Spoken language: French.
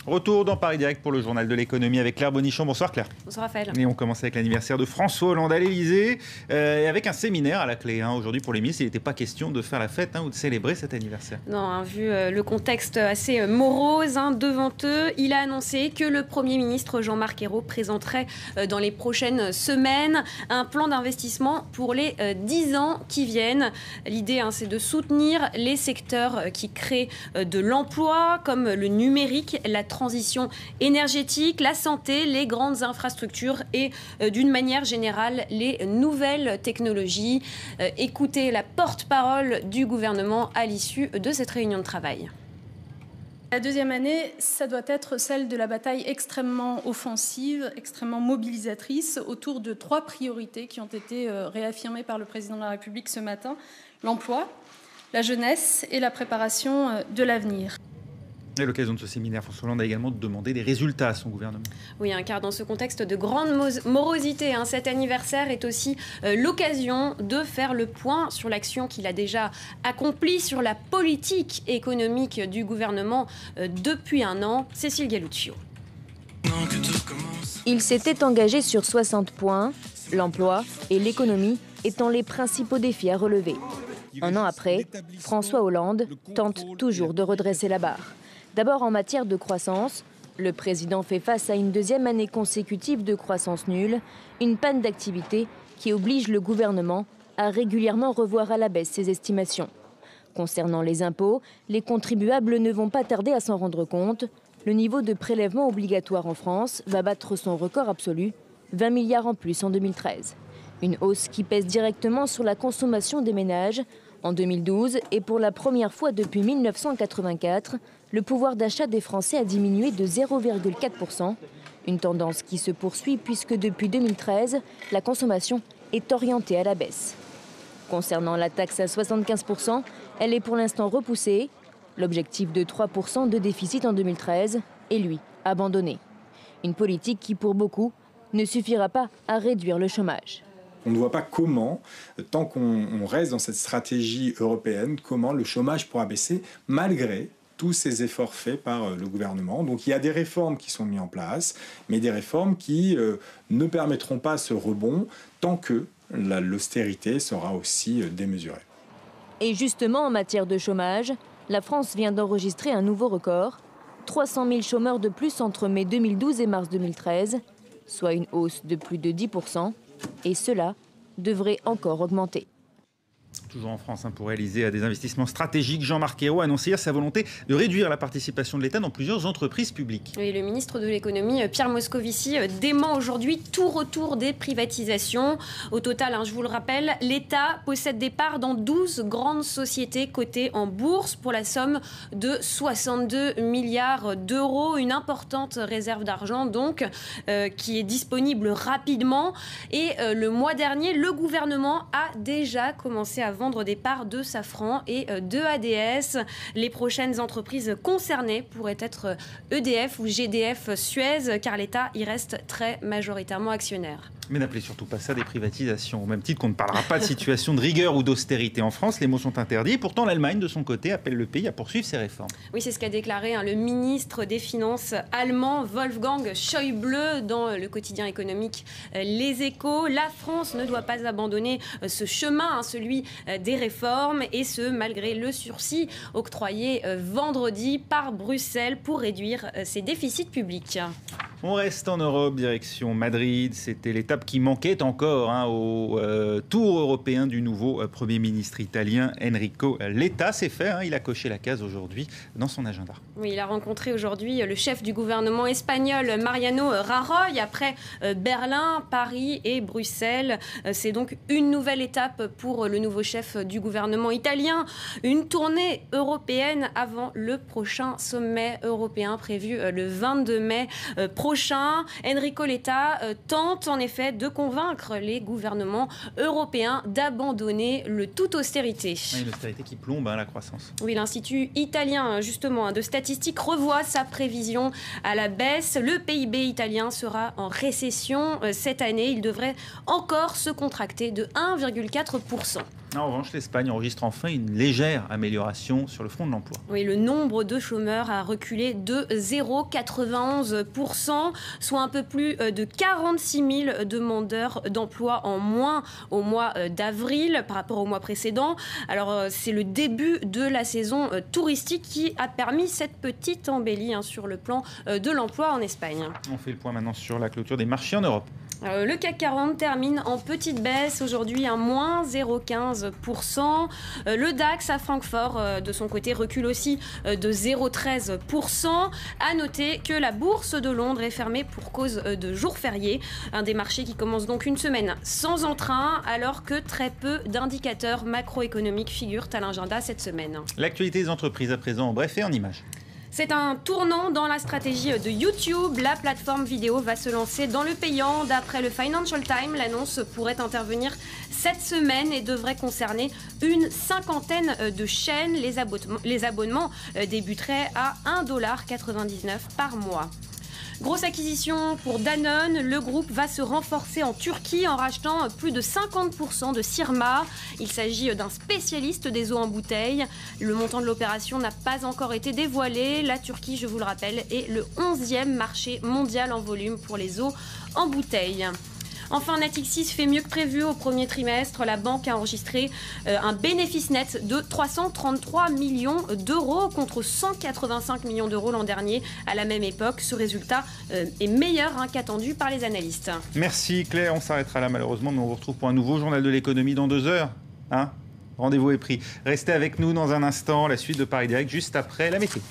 Retour dans Paris Direct pour le journal de l'économie avec Claire Bonichon. Bonsoir Claire. Bonsoir Raphaël. Et on commence avec l'anniversaire de François Hollande à l'Élysée et avec un séminaire à la clé. Aujourd'hui pour les ministres, il n'était pas question de faire la fête ou de célébrer cet anniversaire. Non, vu le contexte assez morose devant eux, il a annoncé que le Premier ministre Jean-Marc Ayrault présenterait dans les prochaines semaines un plan d'investissement pour les 10 ans qui viennent. L'idée, c'est de soutenir les secteurs qui créent de l'emploi, comme le numérique, la transition énergétique, la santé, les grandes infrastructures et d'une manière générale les nouvelles technologies. Écoutez la porte-parole du gouvernement à l'issue de cette réunion de travail. La deuxième année, ça doit être celle de la bataille extrêmement offensive, extrêmement mobilisatrice, autour de 3 priorités qui ont été réaffirmées par le président de la République ce matin: l'emploi, la jeunesse et la préparation de l'avenir. À l'occasion de ce séminaire, François Hollande a également demandé des résultats à son gouvernement. Oui, car dans ce contexte de grande morosité, cet anniversaire est aussi l'occasion de faire le point sur l'action qu'il a déjà accomplie, sur la politique économique du gouvernement depuis un an. Cécile Galluccio. Il s'était engagé sur 60 points, l'emploi et l'économie étant les principaux défis à relever. Un an après, François Hollande tente toujours de redresser la barre. D'abord en matière de croissance, le président fait face à une deuxième année consécutive de croissance nulle, une panne d'activité qui oblige le gouvernement à régulièrement revoir à la baisse ses estimations. Concernant les impôts, les contribuables ne vont pas tarder à s'en rendre compte. Le niveau de prélèvement obligatoire en France va battre son record absolu, 20 milliards en plus en 2013. Une hausse qui pèse directement sur la consommation des ménages. En 2012, et pour la première fois depuis 1984, le pouvoir d'achat des Français a diminué de 0,4%. Une tendance qui se poursuit puisque depuis 2013, la consommation est orientée à la baisse. Concernant la taxe à 75%, elle est pour l'instant repoussée. L'objectif de 3% de déficit en 2013 est, lui, abandonné. Une politique qui, pour beaucoup, ne suffira pas à réduire le chômage. On ne voit pas comment, tant qu'on reste dans cette stratégie européenne, comment le chômage pourra baisser malgré tous ces efforts faits par le gouvernement. Donc il y a des réformes qui sont mises en place, mais des réformes qui ne permettront pas ce rebond tant que l'austérité sera aussi démesurée. Et justement, en matière de chômage, la France vient d'enregistrer un nouveau record. 300 000 chômeurs de plus entre mai 2012 et mars 2013, soit une hausse de plus de 10%. Et cela devrait encore augmenter. Toujours en France, pour réaliser des investissements stratégiques, Jean-Marc Ayrault a annoncé hier sa volonté de réduire la participation de l'État dans plusieurs entreprises publiques. Oui, le ministre de l'économie, Pierre Moscovici, dément aujourd'hui tout retour des privatisations. Au total, je vous le rappelle, l'État possède des parts dans 12 grandes sociétés cotées en bourse pour la somme de 62 milliards d'euros. Une importante réserve d'argent, donc, qui est disponible rapidement. Et le mois dernier, le gouvernement a déjà commencé à vendre des parts de Safran et de ADS. Les prochaines entreprises concernées pourraient être EDF ou GDF Suez, car l'État y reste très majoritairement actionnaire. Mais n'appelez surtout pas ça des privatisations. Au même titre qu'on ne parlera pas de situation de rigueur ou d'austérité en France, les mots sont interdits. Pourtant, l'Allemagne, de son côté, appelle le pays à poursuivre ses réformes. Oui, c'est ce qu'a déclaré le ministre des Finances allemand, Wolfgang Schäuble, dans le quotidien économique Les Échos. La France ne doit pas abandonner ce chemin, celui des réformes, et ce, malgré le sursis octroyé vendredi par Bruxelles pour réduire ses déficits publics. On reste en Europe, direction Madrid. C'était l'étape qui manquait encore au tour européen du nouveau Premier ministre italien Enrico Letta. C'est fait, il a coché la case aujourd'hui dans son agenda. Oui, il a rencontré aujourd'hui le chef du gouvernement espagnol, Mariano Rajoy, après Berlin, Paris et Bruxelles. C'est donc une nouvelle étape pour le nouveau chef du gouvernement italien. Une tournée européenne avant le prochain sommet européen prévu le 22 mai prochain. Enrico Letta tente en effet de convaincre les gouvernements européens d'abandonner le tout austérité. Une austérité qui plombe la croissance. Oui, l'Institut italien justement de statistiques revoit sa prévision à la baisse. Le PIB italien sera en récession cette année. Il devrait encore se contracter de 1,4%. En revanche, l'Espagne enregistre enfin une légère amélioration sur le front de l'emploi. Oui, le nombre de chômeurs a reculé de 0,91%, soit un peu plus de 46 000 demandeurs d'emploi en moins au mois d'avril par rapport au mois précédent. Alors, c'est le début de la saison touristique qui a permis cette petite embellie sur le plan de l'emploi en Espagne. On fait le point maintenant sur la clôture des marchés en Europe. Le CAC 40 termine en petite baisse aujourd'hui, un moins 0,15%. Le DAX à Francfort, de son côté, recule aussi de 0,13%. À noter que la bourse de Londres est fermée pour cause de jours fériés. Un des marchés qui commence donc une semaine sans entrain, alors que très peu d'indicateurs macroéconomiques figurent à l'agenda cette semaine. L'actualité des entreprises à présent en bref et en images. C'est un tournant dans la stratégie de YouTube. La plateforme vidéo va se lancer dans le payant. D'après le Financial Times, l'annonce pourrait intervenir cette semaine et devrait concerner une cinquantaine de chaînes. Les abonnements débuteraient à 1,99$ par mois. Grosse acquisition pour Danone. Le groupe va se renforcer en Turquie en rachetant plus de 50% de Sirma. Il s'agit d'un spécialiste des eaux en bouteille. Le montant de l'opération n'a pas encore été dévoilé. La Turquie, je vous le rappelle, est le 11e marché mondial en volume pour les eaux en bouteille. Enfin, Natixis fait mieux que prévu au premier trimestre. La banque a enregistré un bénéfice net de 333 millions d'euros contre 185 millions d'euros l'an dernier à la même époque. Ce résultat est meilleur qu'attendu par les analystes. Merci Claire, on s'arrêtera là malheureusement, mais on vous retrouve pour un nouveau journal de l'économie dans 2 heures. Rendez-vous est pris. Restez avec nous dans un instant, la suite de Paris Direct juste après la météo.